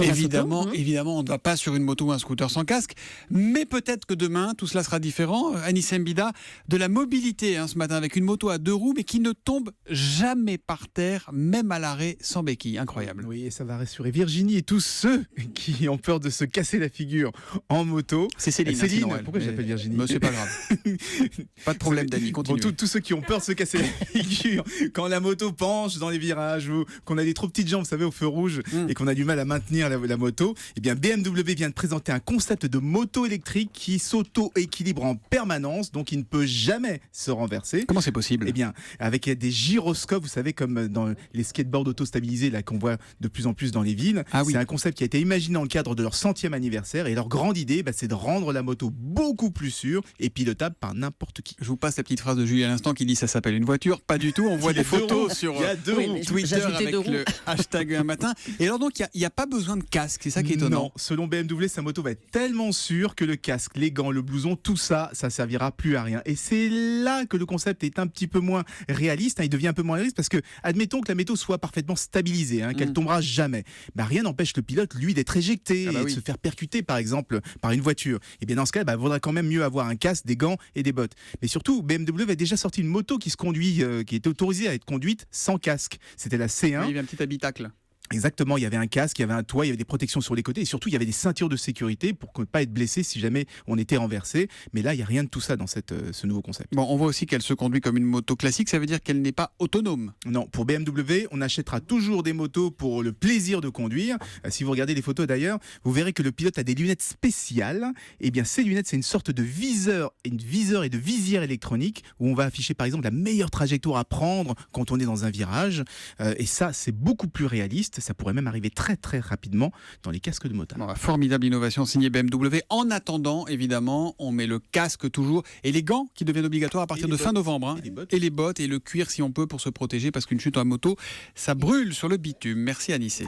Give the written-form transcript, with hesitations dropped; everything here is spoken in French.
Évidemment, on ne va pas sur une moto ou un scooter sans casque, mais peut-être que demain, tout cela sera différent. Anis Mbida, de la mobilité ce matin avec une moto à 2 roues, mais qui ne tombe jamais par terre, même à l'arrêt sans béquille. Incroyable. Oui, et ça va rassurer Virginie et tous ceux qui ont peur de se casser la figure en moto. C'est Céline. Pourquoi je l'appelle Virginie? C'est pas grave. Pas de problème, Dani, continue. Bon, tous ceux qui ont peur de se casser la figure quand la moto penche dans les virages ou qu'on a des trop petites jambes, vous savez, au feu rouge et qu'on a du mal à maintenir la moto, eh bien BMW vient de présenter un concept de moto électrique qui s'auto-équilibre en permanence, donc il ne peut jamais se renverser. Comment c'est possible? Eh bien, avec des gyroscopes, vous savez, comme dans les skateboards auto-stabilisés là qu'on voit de plus en plus dans les villes. C'est un concept qui a été imaginé dans le cadre de leur 100e anniversaire et leur grande idée, c'est de rendre la moto beaucoup plus sûre et pilotable par n'importe qui. Je vous passe la petite phrase de Julie à l'instant qui dit ça s'appelle une voiture. Pas du tout, on voit des photos sur Twitter avec le hashtag un matin. Et alors donc il n'y a pas besoin de casque, c'est ça qui est étonnant. Non, selon BMW, sa moto va être tellement sûre que le casque, les gants, le blouson, tout ça, ça servira plus à rien. Et c'est là que le concept est un petit peu moins réaliste, il devient un peu moins réaliste parce que, admettons que la moto soit parfaitement stabilisée, qu'elle tombera jamais. Rien n'empêche le pilote, lui, d'être éjecté et de se faire percuter, par exemple, par une voiture. Et bien dans ce cas, il vaudra quand même mieux avoir un casque, des gants et des bottes. Mais surtout, BMW a déjà sorti une moto qui se conduit, qui était autorisée à être conduite sans casque. C'était la C1. Il y avait un petit habitacle. Exactement, il y avait un casque, il y avait un toit, il y avait des protections sur les côtés et surtout il y avait des ceintures de sécurité pour ne pas être blessé si jamais on était renversé. Mais là, il n'y a rien de tout ça dans ce nouveau concept. Bon, on voit aussi qu'elle se conduit comme une moto classique, ça veut dire qu'elle n'est pas autonome. Non, pour BMW, on achètera toujours des motos pour le plaisir de conduire. Si vous regardez les photos d'ailleurs, vous verrez que le pilote a des lunettes spéciales. Et bien ces lunettes, c'est une sorte de viseur et de visière électronique où on va afficher par exemple la meilleure trajectoire à prendre quand on est dans un virage. Et ça, c'est beaucoup plus réaliste. Ça pourrait même arriver très très rapidement dans les casques de moto. Formidable innovation signée BMW. En attendant, évidemment, on met le casque toujours et les gants qui deviennent obligatoires à partir de fin novembre. Et les bottes et le cuir si on peut pour se protéger parce qu'une chute en moto, ça brûle sur le bitume. Merci Anissé.